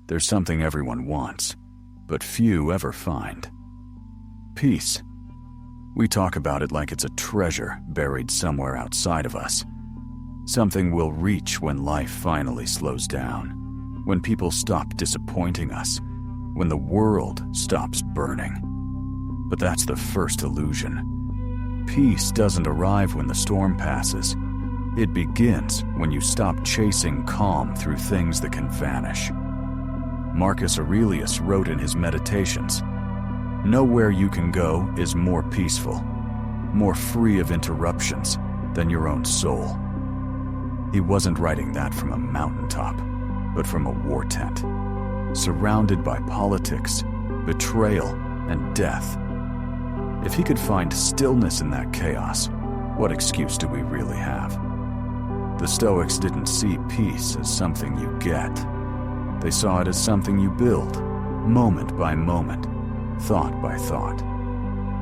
there's something everyone wants, but few ever find. Peace. We talk about it like it's a treasure buried somewhere outside of us. Something we'll reach when life finally slows down, when people stop disappointing us, when the world stops burning. But that's the first illusion. Peace doesn't arrive when the storm passes. It begins when you stop chasing calm through things that can vanish. Marcus Aurelius wrote in his Meditations, "Nowhere you can go is more peaceful, more free of interruptions than your own soul." He wasn't writing that from a mountaintop, but from a war tent, surrounded by politics, betrayal, and death. If he could find stillness in that chaos, what excuse do we really have? The Stoics didn't see peace as something you get. They saw it as something you build, moment by moment, thought by thought.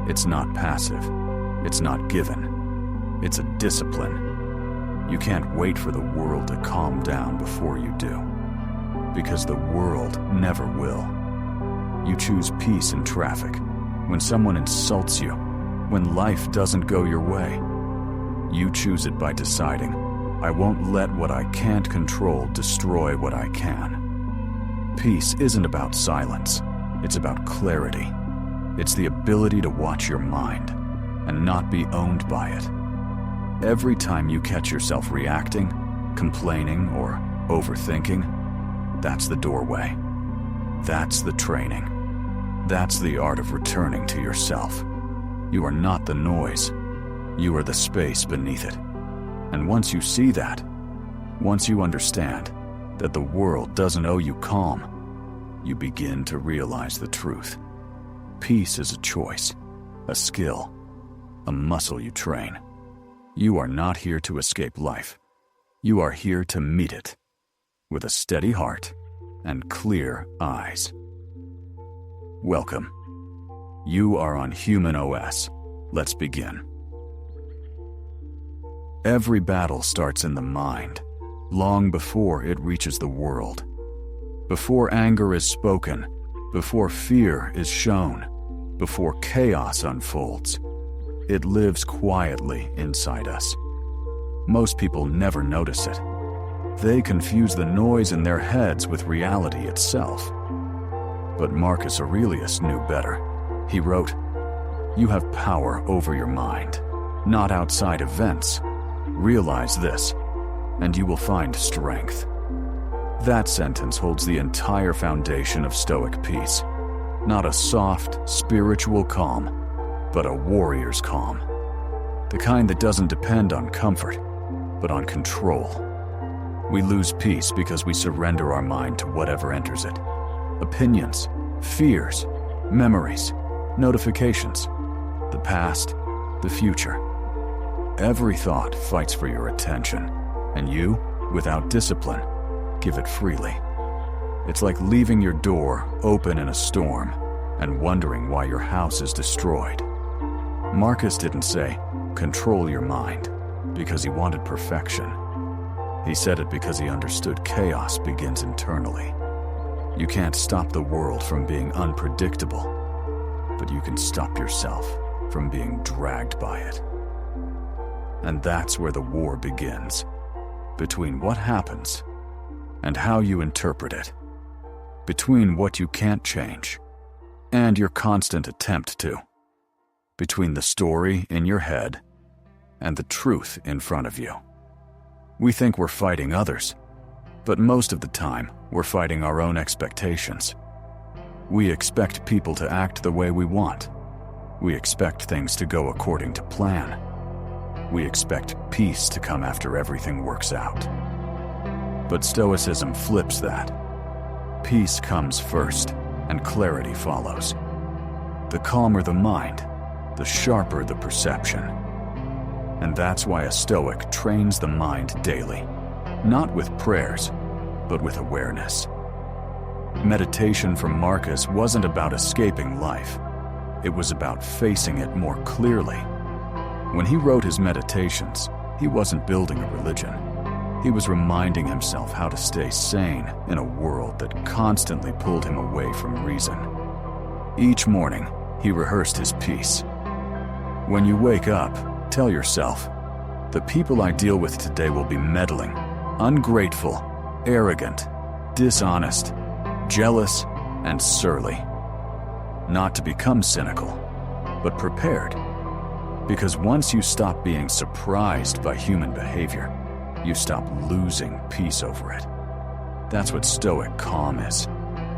It's not passive. It's not given. It's a discipline. You can't wait for the world to calm down before you do, because the world never will. You choose peace in traffic, when someone insults you, when life doesn't go your way. You choose it by deciding, I won't let what I can't control destroy what I can. Peace isn't about silence. It's about clarity. It's the ability to watch your mind and not be owned by it. Every time you catch yourself reacting, complaining, or overthinking, that's the doorway. That's the training. That's the art of returning to yourself. You are not the noise. You are the space beneath it. And once you see that, once you understand that the world doesn't owe you calm, you begin to realize the truth. Peace is a choice, a skill, a muscle you train. You are not here to escape life. You are here to meet it with a steady heart and clear eyes. Welcome. You are on Human OS. Let's begin. Every battle starts in the mind, long before it reaches the world. Before anger is spoken, before fear is shown, before chaos unfolds, it lives quietly inside us. Most people never notice it. They confuse the noise in their heads with reality itself. But Marcus Aurelius knew better. He wrote, "You have power over your mind, not outside events. Realize this, and you will find strength." That sentence holds the entire foundation of Stoic peace. Not a soft, spiritual calm, but a warrior's calm. The kind that doesn't depend on comfort, but on control. We lose peace because we surrender our mind to whatever enters it. Opinions, fears, memories, notifications, the past, the future. Every thought fights for your attention, and you, without discipline, give it freely. It's like leaving your door open in a storm and wondering why your house is destroyed. Marcus didn't say, "Control your mind," because he wanted perfection. He said it because he understood chaos begins internally. You can't stop the world from being unpredictable, but you can stop yourself from being dragged by it. And that's where the war begins, between what happens and how you interpret it, between what you can't change and your constant attempt to, between the story in your head and the truth in front of you. We think we're fighting others, but most of the time we're fighting our own expectations. We expect people to act the way we want. We expect things to go according to plan. We expect peace to come after everything works out. But Stoicism flips that. Peace comes first, and clarity follows. The calmer the mind, the sharper the perception. And that's why a Stoic trains the mind daily, not with prayers, but with awareness. Meditation from Marcus wasn't about escaping life. It was about facing it more clearly. When he wrote his Meditations, he wasn't building a religion. He was reminding himself how to stay sane in a world that constantly pulled him away from reason. Each morning, he rehearsed his piece. When you wake up, tell yourself, the people I deal with today will be meddling, ungrateful, arrogant, dishonest, jealous, and surly. Not to become cynical, but prepared. Because once you stop being surprised by human behavior, you stop losing peace over it. That's what Stoic calm is.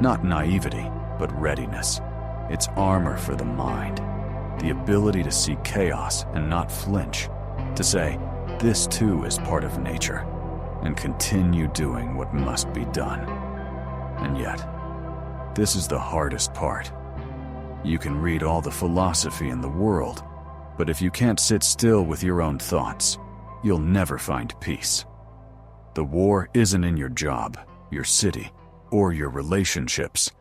Not naivety, but readiness. It's armor for the mind. The ability to see chaos and not flinch. To say, this too is part of nature, and continue doing what must be done. And yet, this is the hardest part. You can read all the philosophy in the world, but if you can't sit still with your own thoughts, you'll never find peace. The war isn't in your job, your city, or your relationships.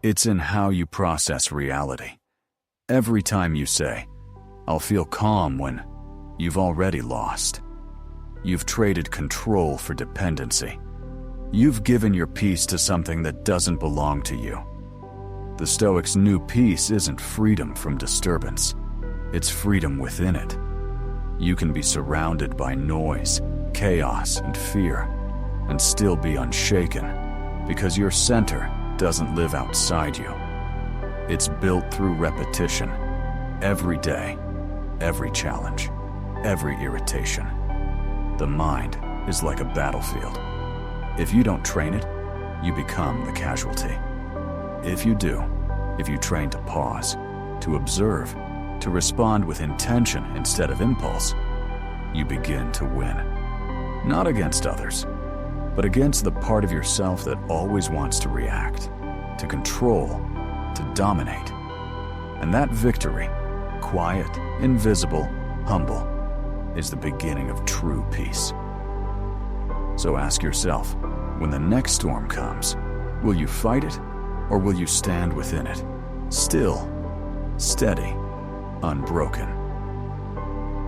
It's in how you process reality. Every time you say, I'll feel calm when, you've already lost. You've traded control for dependency. You've given your peace to something that doesn't belong to you. The Stoics' new peace isn't freedom from disturbance. It's freedom within it. You can be surrounded by noise, chaos, and fear, and still be unshaken, because your center doesn't live outside you. It's built through repetition, every day, every challenge, every irritation. The mind is like a battlefield. If you don't train it, you become the casualty. If you do, if you train to pause, to observe, to respond with intention instead of impulse, you begin to win. Not against others, but against the part of yourself that always wants to react, to control, to dominate. And that victory, quiet, invisible, humble, is the beginning of true peace. So ask yourself, when the next storm comes, will you fight it, or will you stand within it, still, steady, unbroken?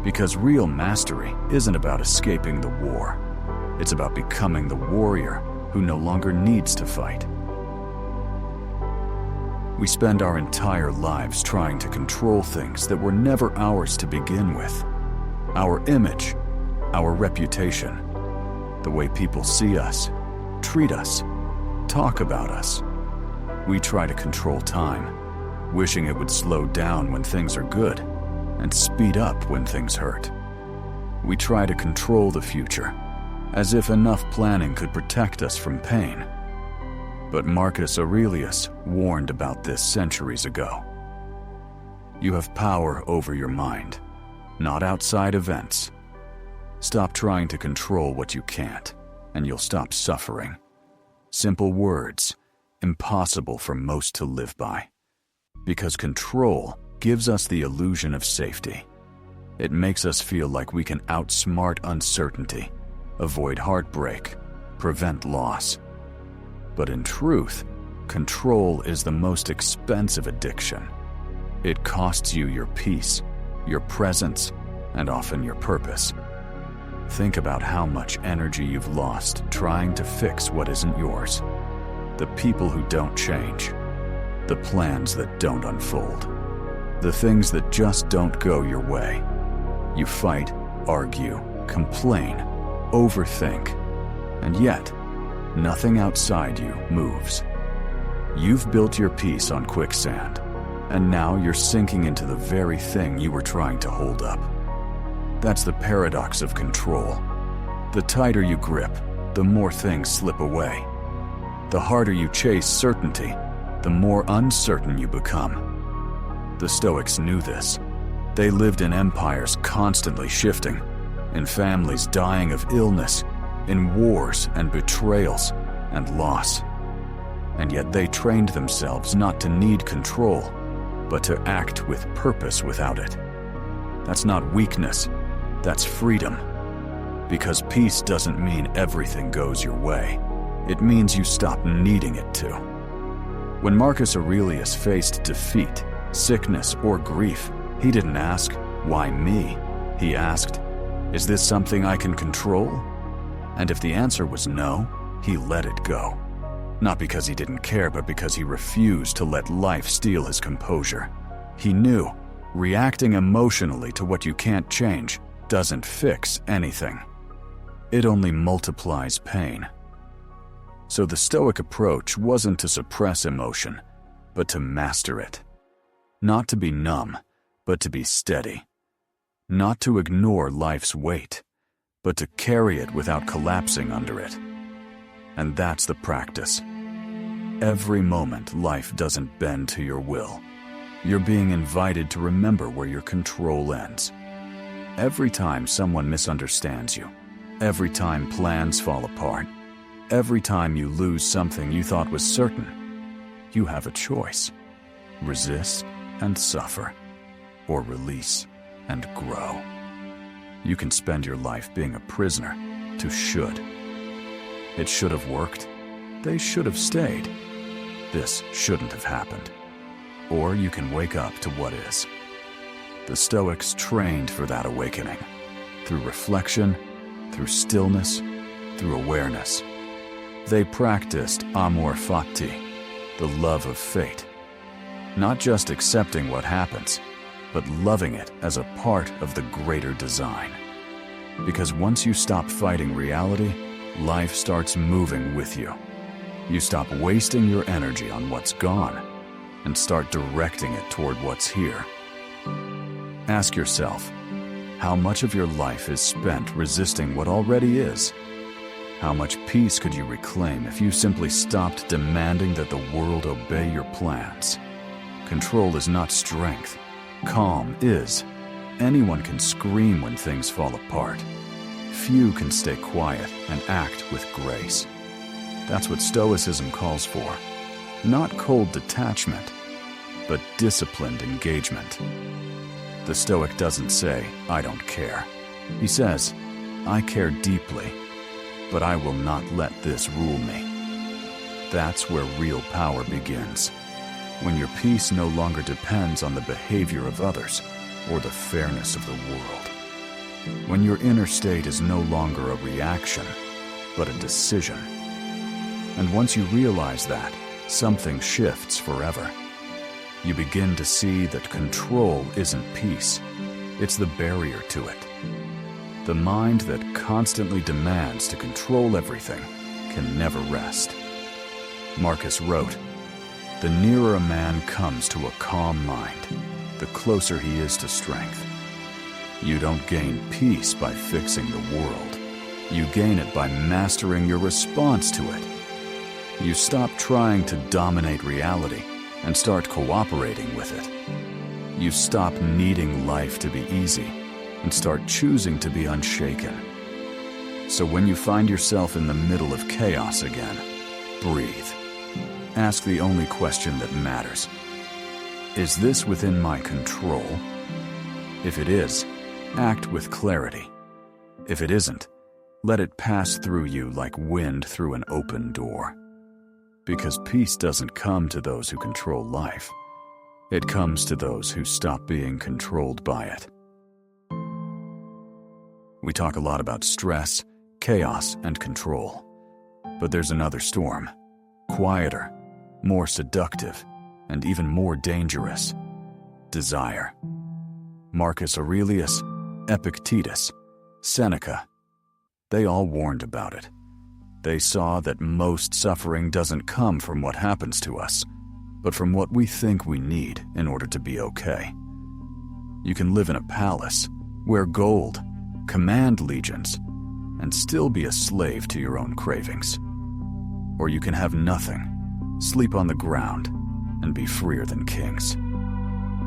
Because real mastery isn't about escaping the war. It's about becoming the warrior who no longer needs to fight. We spend our entire lives trying to control things that were never ours to begin with. Our image, our reputation, the way people see us, treat us, talk about us. We try to control time, wishing it would slow down when things are good and speed up when things hurt. We try to control the future, as if enough planning could protect us from pain. But Marcus Aurelius warned about this centuries ago. You have power over your mind, not outside events. Stop trying to control what you can't, and you'll stop suffering. Simple words, impossible for most to live by. Because control gives us the illusion of safety. It makes us feel like we can outsmart uncertainty, avoid heartbreak, prevent loss. But in truth, control is the most expensive addiction. It costs you your peace, your presence, and often your purpose. Think about how much energy you've lost trying to fix what isn't yours. The people who don't change. The plans that don't unfold. The things that just don't go your way. You fight, argue, complain, overthink, and yet, nothing outside you moves. You've built your peace on quicksand, and now you're sinking into the very thing you were trying to hold up. That's the paradox of control. The tighter you grip, the more things slip away. The harder you chase certainty, the more uncertain you become. The Stoics knew this. They lived in empires constantly shifting, in families dying of illness, in wars and betrayals and loss. And yet they trained themselves not to need control, but to act with purpose without it. That's not weakness, that's freedom. Because peace doesn't mean everything goes your way. It means you stop needing it to. When Marcus Aurelius faced defeat, sickness, or grief, he didn't ask, "Why me?" He asked, "Is this something I can control?" And if the answer was no, he let it go. Not because he didn't care, but because he refused to let life steal his composure. He knew reacting emotionally to what you can't change doesn't fix anything. It only multiplies pain. So the Stoic approach wasn't to suppress emotion, but to master it. Not to be numb, but to be steady. Not to ignore life's weight, but to carry it without collapsing under it. And that's the practice. Every moment life doesn't bend to your will. You're being invited to remember where your control ends. Every time someone misunderstands you, every time plans fall apart, every time you lose something you thought was certain, you have a choice. Resist and suffer, or release and grow. You can spend your life being a prisoner to should. It should have worked. They should have stayed. This shouldn't have happened. Or you can wake up to what is. The Stoics trained for that awakening, through reflection, through stillness, through awareness. They practiced amor fati, the love of fate. Not just accepting what happens, but loving it as a part of the greater design. Because once you stop fighting reality, life starts moving with you. You stop wasting your energy on what's gone and start directing it toward what's here. Ask yourself, how much of your life is spent resisting what already is? How much peace could you reclaim if you simply stopped demanding that the world obey your plans? Control is not strength. Calm is. Anyone can scream when things fall apart. Few can stay quiet and act with grace. That's what Stoicism calls for. Not cold detachment, but disciplined engagement. The Stoic doesn't say, I don't care. He says, I care deeply, but I will not let this rule me. That's where real power begins. When your peace no longer depends on the behavior of others or the fairness of the world. When your inner state is no longer a reaction, but a decision. And once you realize that, something shifts forever. You begin to see that control isn't peace, it's the barrier to it. The mind that constantly demands to control everything can never rest. Marcus wrote, "The nearer a man comes to a calm mind, the closer he is to strength." You don't gain peace by fixing the world. You gain it by mastering your response to it. You stop trying to dominate reality and start cooperating with it. You stop needing life to be easy and start choosing to be unshaken. So when you find yourself in the middle of chaos again, breathe. Ask the only question that matters. Is this within my control? If it is, act with clarity. If it isn't, let it pass through you like wind through an open door. Because peace doesn't come to those who control life. It comes to those who stop being controlled by it. We talk a lot about stress, chaos, and control. But there's another storm, quieter, more seductive, and even more dangerous. Desire. Marcus Aurelius, Epictetus, Seneca, they all warned about it. They saw that most suffering doesn't come from what happens to us, but from what we think we need in order to be okay. You can live in a palace, wear gold, command legions, and still be a slave to your own cravings. Or you can have nothing, sleep on the ground, and be freer than kings.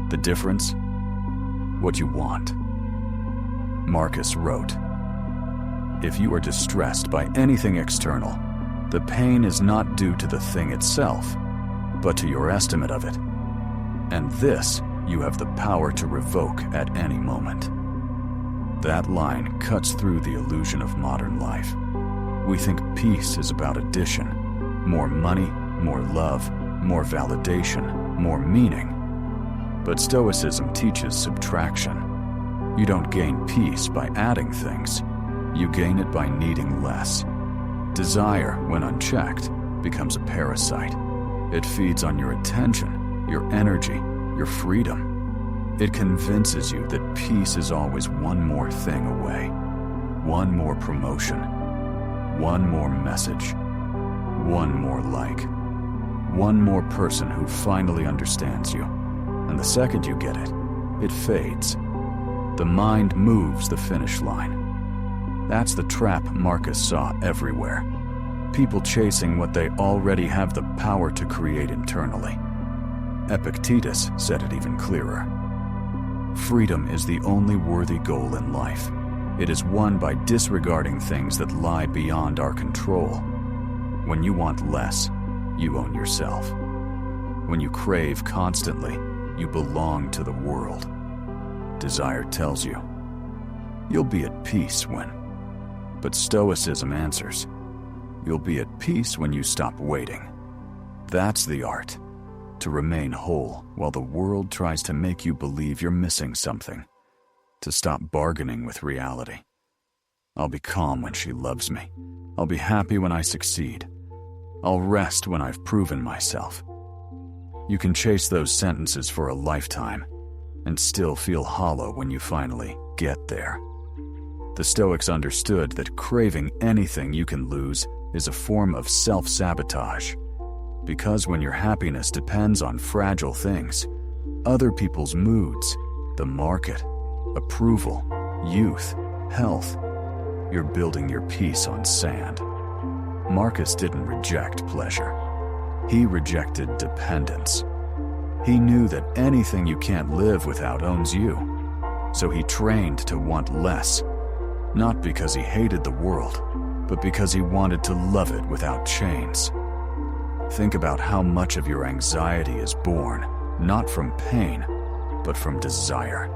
The difference? What you want. Marcus wrote, "If you are distressed by anything external, the pain is not due to the thing itself, but to your estimate of it. And this you have the power to revoke at any moment." That line cuts through the illusion of modern life. We think peace is about addition, more money, more love, more validation, more meaning. But Stoicism teaches subtraction. You don't gain peace by adding things. You gain it by needing less. Desire, when unchecked, becomes a parasite. It feeds on your attention, your energy, your freedom. It convinces you that peace is always one more thing away, one more promotion, one more message, one more like, one more person who finally understands you. And the second you get it, it fades. The mind moves the finish line. That's the trap Marcus saw everywhere. People chasing what they already have the power to create internally. Epictetus said it even clearer. Freedom is the only worthy goal in life. It is won by disregarding things that lie beyond our control. When you want less, you own yourself. When you crave constantly, you belong to the world. Desire tells you, you'll be at peace when. But Stoicism answers, you'll be at peace when you stop waiting. That's the art, to remain whole while the world tries to make you believe you're missing something. To stop bargaining with reality. I'll be calm when she loves me. I'll be happy when I succeed. I'll rest when I've proven myself. You can chase those sentences for a lifetime and still feel hollow when you finally get there. The Stoics understood that craving anything you can lose is a form of self-sabotage. Because when your happiness depends on fragile things, other people's moods, the market, approval, youth, health, you're building your peace on sand. Marcus didn't reject pleasure. He rejected dependence. He knew that anything you can't live without owns you. So he trained to want less, not because he hated the world, but because he wanted to love it without chains. Think about how much of your anxiety is born, not from pain, but from desire.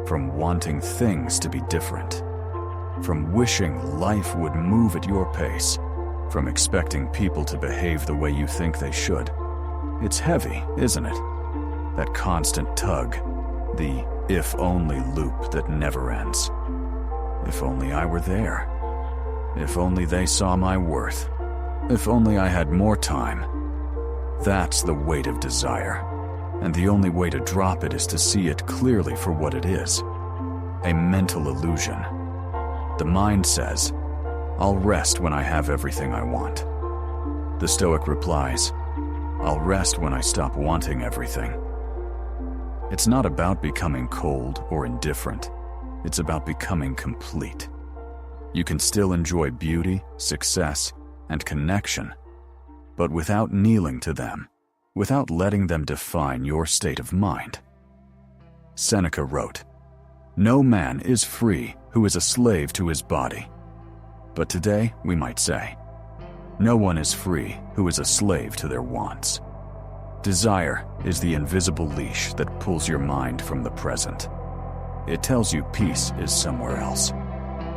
From wanting things to be different. From wishing life would move at your pace. From expecting people to behave the way you think they should. It's heavy, isn't it? That constant tug, the if-only loop that never ends. If only I were there. If only they saw my worth. If only I had more time. That's the weight of desire, and the only way to drop it is to see it clearly for what it is. A mental illusion. The mind says, I'll rest when I have everything I want. The Stoic replies, I'll rest when I stop wanting everything. It's not about becoming cold or indifferent. It's about becoming complete. You can still enjoy beauty, success, and connection, but without kneeling to them, without letting them define your state of mind. Seneca wrote, no man is free who is a slave to his body. But today, we might say, no one is free who is a slave to their wants. Desire is the invisible leash that pulls your mind from the present. It tells you peace is somewhere else,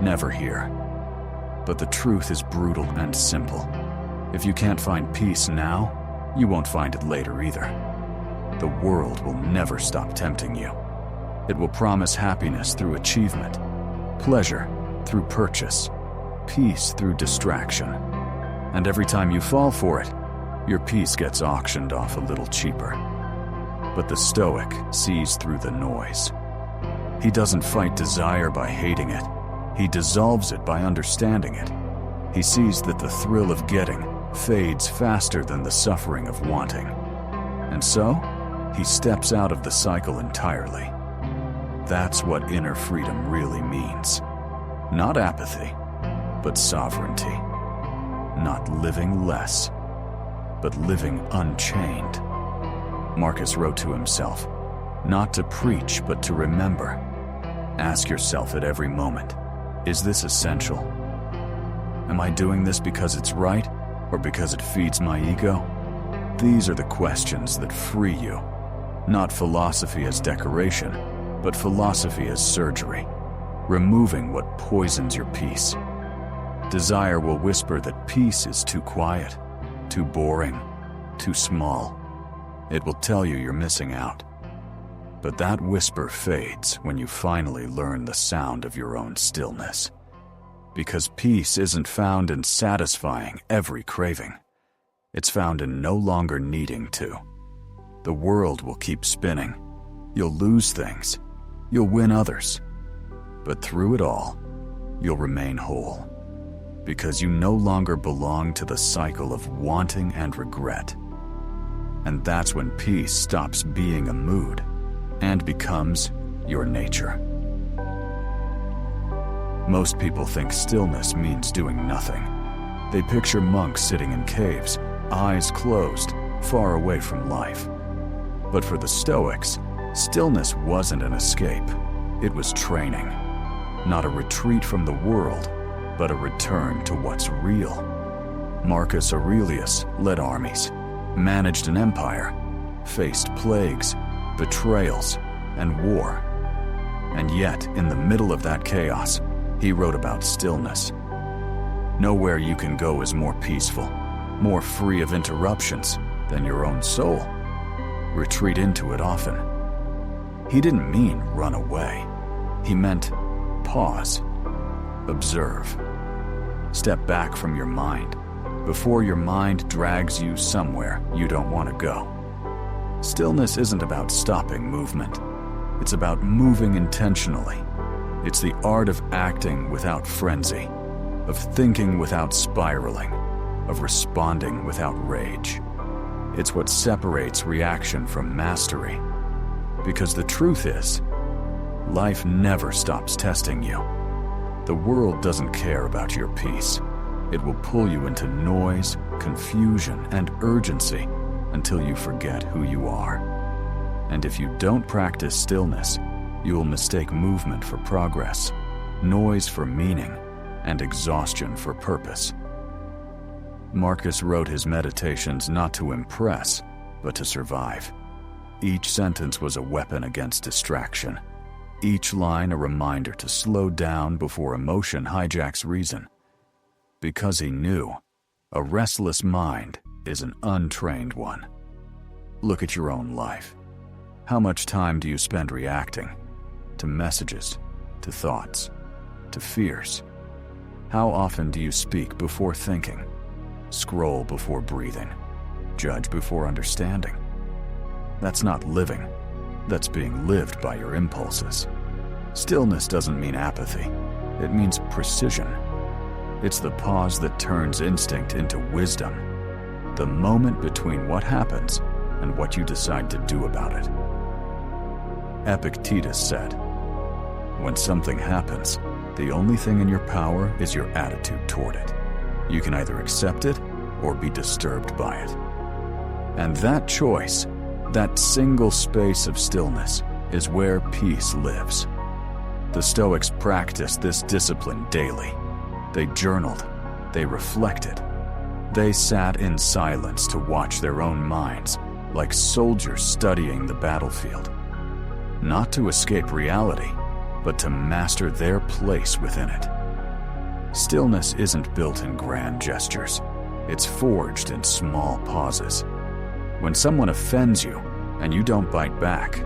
never here. But the truth is brutal and simple. If you can't find peace now, you won't find it later either. The world will never stop tempting you. It will promise happiness through achievement, pleasure through purchase, peace through distraction. And every time you fall for it, your peace gets auctioned off a little cheaper. But the Stoic sees through the noise. He doesn't fight desire by hating it. He dissolves it by understanding it. He sees that the thrill of getting fades faster than the suffering of wanting. And so, he steps out of the cycle entirely. That's what inner freedom really means. Not apathy, but sovereignty. Not living less, but living unchained. Marcus wrote to himself, not to preach, but to remember. Ask yourself at every moment, is this essential? Am I doing this because it's right, or because it feeds my ego? These are the questions that free you. Not philosophy as decoration, but philosophy as surgery, removing what poisons your peace. Desire will whisper that peace is too quiet, too boring, too small. It will tell you you're missing out. But that whisper fades when you finally learn the sound of your own stillness. Because peace isn't found in satisfying every craving. It's found in no longer needing to. The world will keep spinning. You'll lose things. You'll win others. But through it all, you'll remain whole. Because you no longer belong to the cycle of wanting and regret. And that's when peace stops being a mood and becomes your nature. Most people think stillness means doing nothing. They picture monks sitting in caves, eyes closed, far away from life. But for the Stoics, stillness wasn't an escape. It was training. Not a retreat from the world, but a return to what's real. Marcus Aurelius led armies, managed an empire, faced plagues, betrayals, and war. And yet, in the middle of that chaos, he wrote about stillness. Nowhere you can go is more peaceful, more free of interruptions than your own soul. Retreat into it often. He didn't mean run away. He meant pause, observe. Step back from your mind before your mind drags you somewhere you don't want to go. Stillness isn't about stopping movement. It's about moving intentionally. It's the art of acting without frenzy, of thinking without spiraling, of responding without rage. It's what separates reaction from mastery. Because the truth is, life never stops testing you. The world doesn't care about your peace. It will pull you into noise, confusion, and urgency until you forget who you are. And if you don't practice stillness, you will mistake movement for progress, noise for meaning, and exhaustion for purpose. Marcus wrote his meditations not to impress, but to survive. Each sentence was a weapon against distraction. Each line a reminder to slow down before emotion hijacks reason. Because he knew, a restless mind is an untrained one. Look at your own life. How much time do you spend reacting? To messages, to thoughts, to fears? How often do you speak before thinking? Scroll before breathing? Judge before understanding? That's not living. That's being lived by your impulses. Stillness doesn't mean apathy. It means precision. It's the pause that turns instinct into wisdom. The moment between what happens and what you decide to do about it. Epictetus said, "When something happens, the only thing in your power is your attitude toward it. You can either accept it or be disturbed by it." And that choice, that single space of stillness, is where peace lives. The Stoics practiced this discipline daily. They journaled, they reflected. They sat in silence to watch their own minds, like soldiers studying the battlefield. Not to escape reality, but to master their place within it. Stillness isn't built in grand gestures. It's forged in small pauses. When someone offends you and you don't bite back.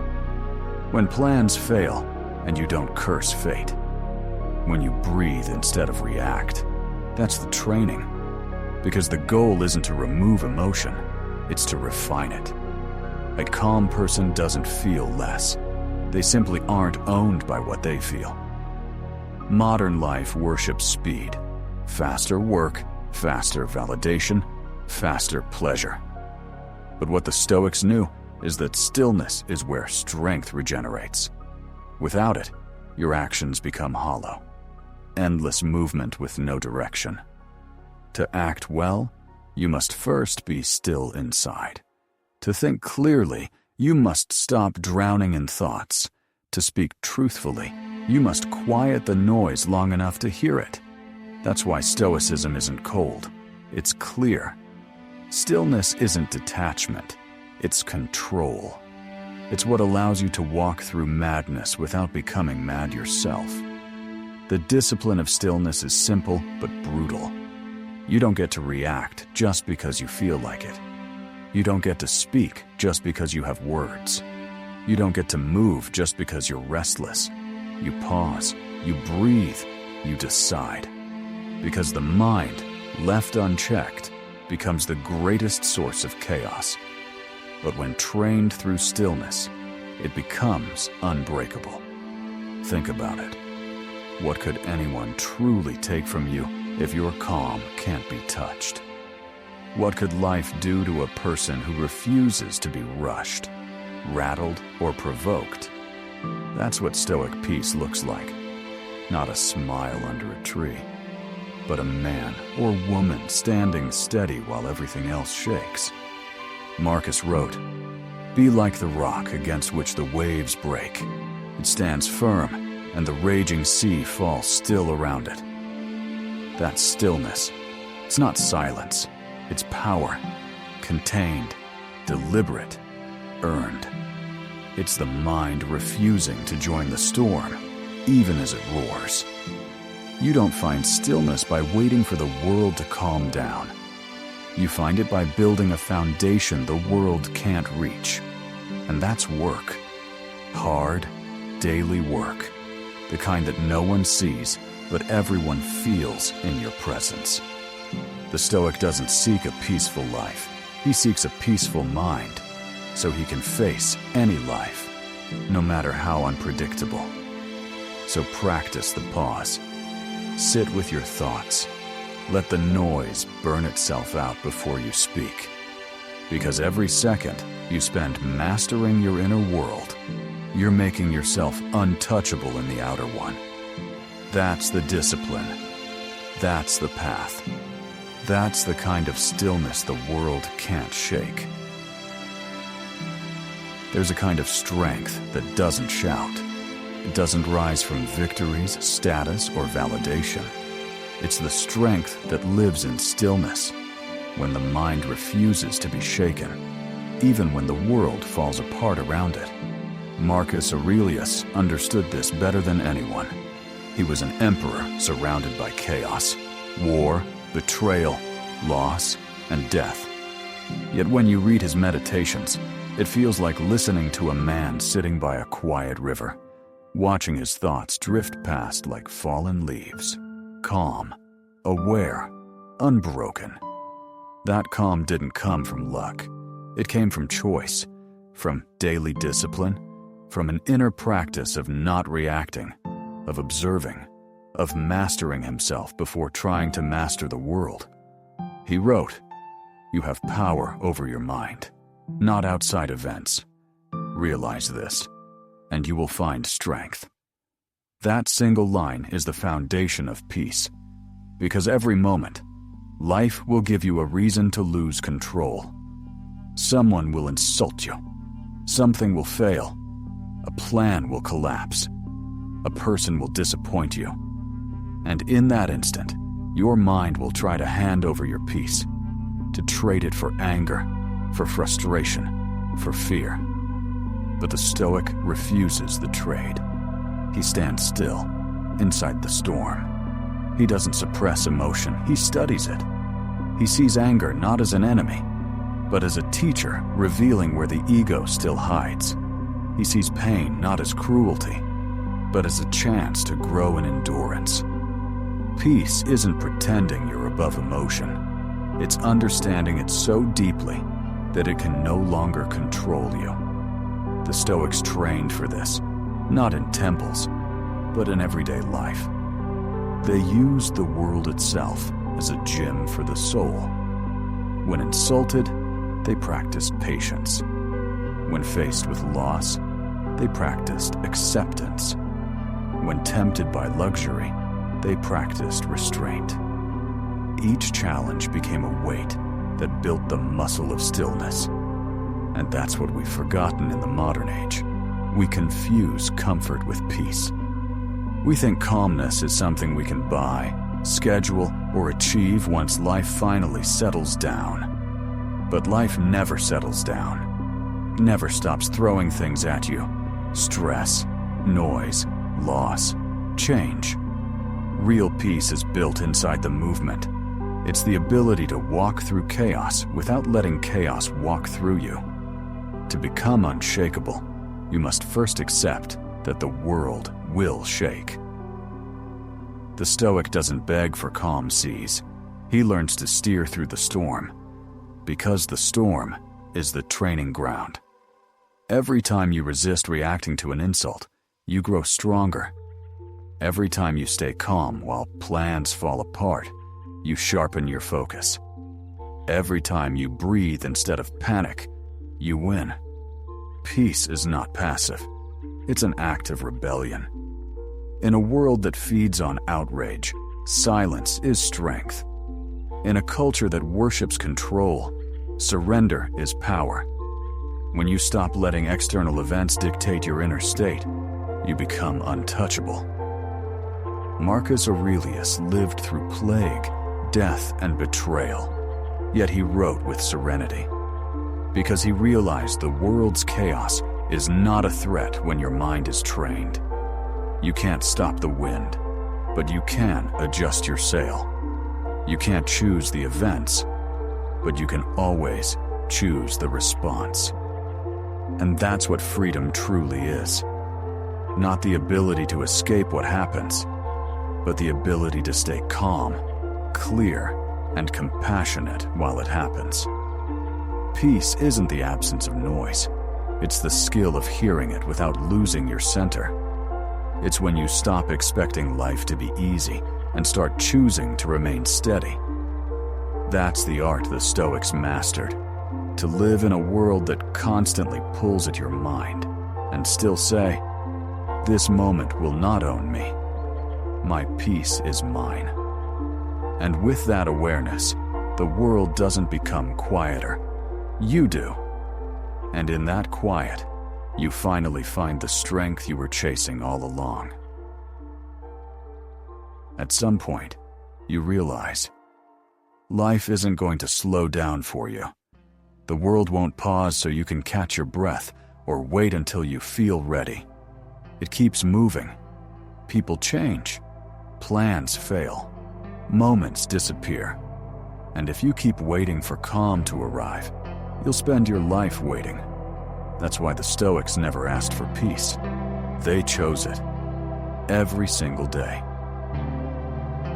When plans fail and you don't curse fate. When you breathe instead of react. That's the training. Because the goal isn't to remove emotion, it's to refine it. A calm person doesn't feel less. They simply aren't owned by what they feel. Modern life worships speed. Faster work, faster validation, faster pleasure. But what the Stoics knew is that stillness is where strength regenerates. Without it, your actions become hollow. Endless movement with no direction. To act well, you must first be still inside. To think clearly, you must stop drowning in thoughts. To speak truthfully, you must quiet the noise long enough to hear it. That's why Stoicism isn't cold. It's clear. Stillness isn't detachment. It's control. It's what allows you to walk through madness without becoming mad yourself. The discipline of stillness is simple but brutal. You don't get to react just because you feel like it. You don't get to speak just because you have words. You don't get to move just because you're restless. You pause, you breathe, you decide. because the mind, left unchecked, becomes the greatest source of chaos. But when trained through stillness, it becomes unbreakable. Think about it. What could anyone truly take from you if your calm can't be touched? What could life do to a person who refuses to be rushed, rattled, or provoked? That's what Stoic peace looks like. Not a smile under a tree, but a man or woman standing steady while everything else shakes. Marcus wrote, "Be like the rock against which the waves break. It stands firm, and the raging sea falls still around it." That's stillness. It's not silence. It's power, contained, deliberate, earned. It's the mind refusing to join the storm, even as it roars. You don't find stillness by waiting for the world to calm down. You find it by building a foundation the world can't reach. And that's work. Hard, daily work. The kind that no one sees, but everyone feels in your presence. The Stoic doesn't seek a peaceful life. He seeks a peaceful mind, so he can face any life, no matter how unpredictable. So practice the pause. Sit with your thoughts. Let the noise burn itself out before you speak. Because every second you spend mastering your inner world, you're making yourself untouchable in the outer one. That's the discipline. That's the path. That's the kind of stillness the world can't shake. There's a kind of strength that doesn't shout. It doesn't rise from victories, status, or validation. It's the strength that lives in stillness, when the mind refuses to be shaken, even when the world falls apart around it. Marcus Aurelius understood this better than anyone. He was an emperor surrounded by chaos, war, betrayal, loss, and death. Yet when you read his meditations, it feels like listening to a man sitting by a quiet river, watching his thoughts drift past like fallen leaves. Calm, aware, unbroken. That calm didn't come from luck. It came from choice, from daily discipline, from an inner practice of not reacting, of observing, of mastering himself before trying to master the world. He wrote, "You have power over your mind, not outside events. Realize this, and you will find strength." That single line is the foundation of peace, because every moment, life will give you a reason to lose control. Someone will insult you. Something will fail. A plan will collapse. A person will disappoint you. And in that instant, your mind will try to hand over your peace, to trade it for anger, for frustration, for fear. But the Stoic refuses the trade. He stands still, inside the storm. He doesn't suppress emotion, he studies it. He sees anger not as an enemy, but as a teacher revealing where the ego still hides. He sees pain not as cruelty, but as a chance to grow in endurance. Peace isn't pretending you're above emotion. It's understanding it so deeply that it can no longer control you. The Stoics trained for this, not in temples, but in everyday life. They used the world itself as a gym for the soul. When insulted, they practiced patience. When faced with loss, they practiced acceptance. When tempted by luxury, they practiced restraint. Each challenge became a weight that built the muscle of stillness. And that's what we've forgotten in the modern age. We confuse comfort with peace. We think calmness is something we can buy, schedule, or achieve once life finally settles down. But life never settles down. Never stops throwing things at you. Stress, noise, loss, change. Real peace is built inside the movement. It's the ability to walk through chaos without letting chaos walk through you. To become unshakable, you must first accept that the world will shake. The Stoic doesn't beg for calm seas. He learns to steer through the storm, because the storm is the training ground. Every time you resist reacting to an insult, you grow stronger. Every time you stay calm while plans fall apart, you sharpen your focus. Every time you breathe instead of panic, you win. Peace is not passive. It's an act of rebellion. In a world that feeds on outrage, silence is strength. In a culture that worships control, surrender is power. When you stop letting external events dictate your inner state, you become untouchable. Marcus Aurelius lived through plague, death, and betrayal, yet he wrote with serenity, because he realized the world's chaos is not a threat when your mind is trained. You can't stop the wind, but you can adjust your sail. You can't choose the events, but you can always choose the response. And that's what freedom truly is. Not the ability to escape what happens, but the ability to stay calm, clear, and compassionate while it happens. Peace isn't the absence of noise. It's the skill of hearing it without losing your center. It's when you stop expecting life to be easy and start choosing to remain steady. That's the art the Stoics mastered. To live in a world that constantly pulls at your mind and still say, "This moment will not own me. My peace is mine." And with that awareness, the world doesn't become quieter. You do. And in that quiet, you finally find the strength you were chasing all along. At some point, you realize life isn't going to slow down for you. The world won't pause so you can catch your breath or wait until you feel ready. It keeps moving. People change. Plans fail. Moments disappear. And if you keep waiting for calm to arrive, you'll spend your life waiting. That's why the Stoics never asked for peace. They chose it. Every single day.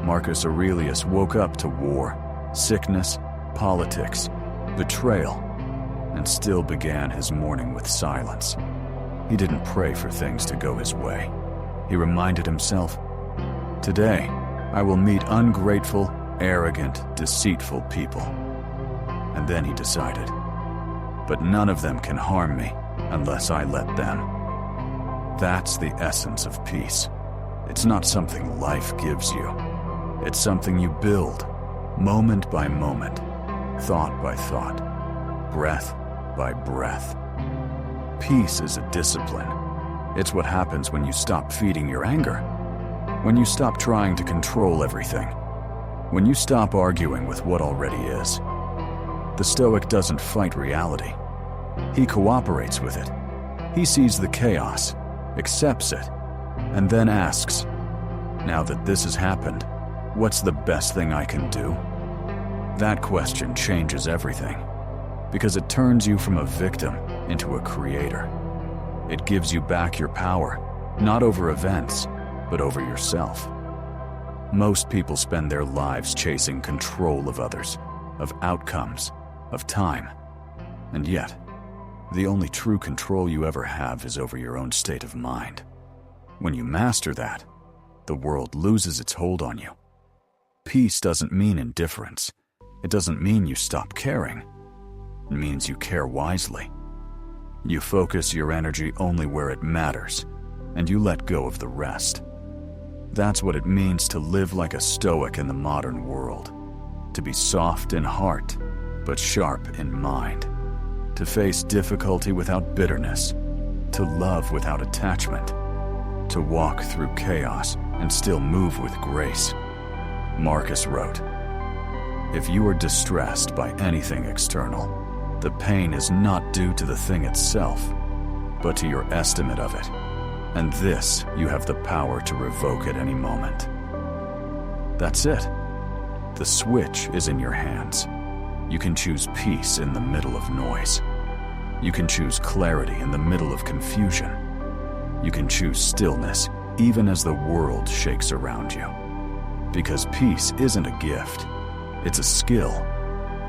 Marcus Aurelius woke up to war, sickness, politics, betrayal, and still began his morning with silence. He didn't pray for things to go his way. He reminded himself, "Today, I will meet ungrateful, arrogant, deceitful people." And then he decided, "But none of them can harm me unless I let them." That's the essence of peace. It's not something life gives you. It's something you build, moment by moment, thought by thought, breath by breath. Peace is a discipline. It's what happens when you stop feeding your anger, when you stop trying to control everything, when you stop arguing with what already is. The Stoic doesn't fight reality. He cooperates with it. He sees the chaos, accepts it, and then asks, "Now that this has happened, what's the best thing I can do?" That question changes everything, because it turns you from a victim into a creator. It gives you back your power, not over events, but over yourself. Most people spend their lives chasing control of others, of outcomes, of time. And yet, the only true control you ever have is over your own state of mind. When you master that, the world loses its hold on you. Peace doesn't mean indifference. It doesn't mean you stop caring. It means you care wisely. You focus your energy only where it matters, and you let go of the rest. That's what it means to live like a Stoic in the modern world. To be soft in heart, but sharp in mind. To face difficulty without bitterness. To love without attachment. To walk through chaos and still move with grace. Marcus wrote, "If you are distressed by anything external, the pain is not due to the thing itself, but to your estimate of it. And this you have the power to revoke at any moment." That's it. The switch is in your hands. You can choose peace in the middle of noise. You can choose clarity in the middle of confusion. You can choose stillness even as the world shakes around you. Because peace isn't a gift. It's a skill.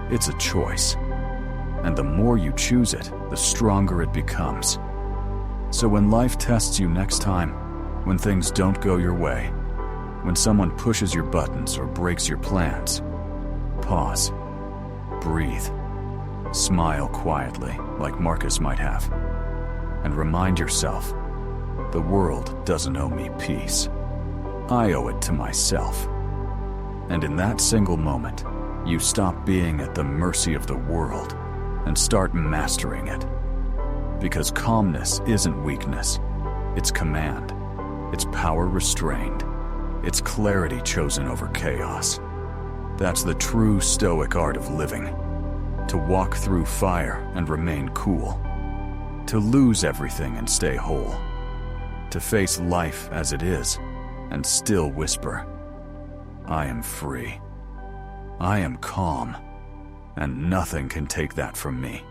It's a choice. And the more you choose it, the stronger it becomes. So when life tests you next time, when things don't go your way, when someone pushes your buttons or breaks your plans, pause, breathe, smile quietly like Marcus might have, and remind yourself, the world doesn't owe me peace. I owe it to myself. And in that single moment, you stop being at the mercy of the world and start mastering it. Because calmness isn't weakness, it's command, it's power restrained, it's clarity chosen over chaos. That's the true Stoic art of living. To walk through fire and remain cool. To lose everything and stay whole. To face life as it is and still whisper, I am free. I am calm, and nothing can take that from me.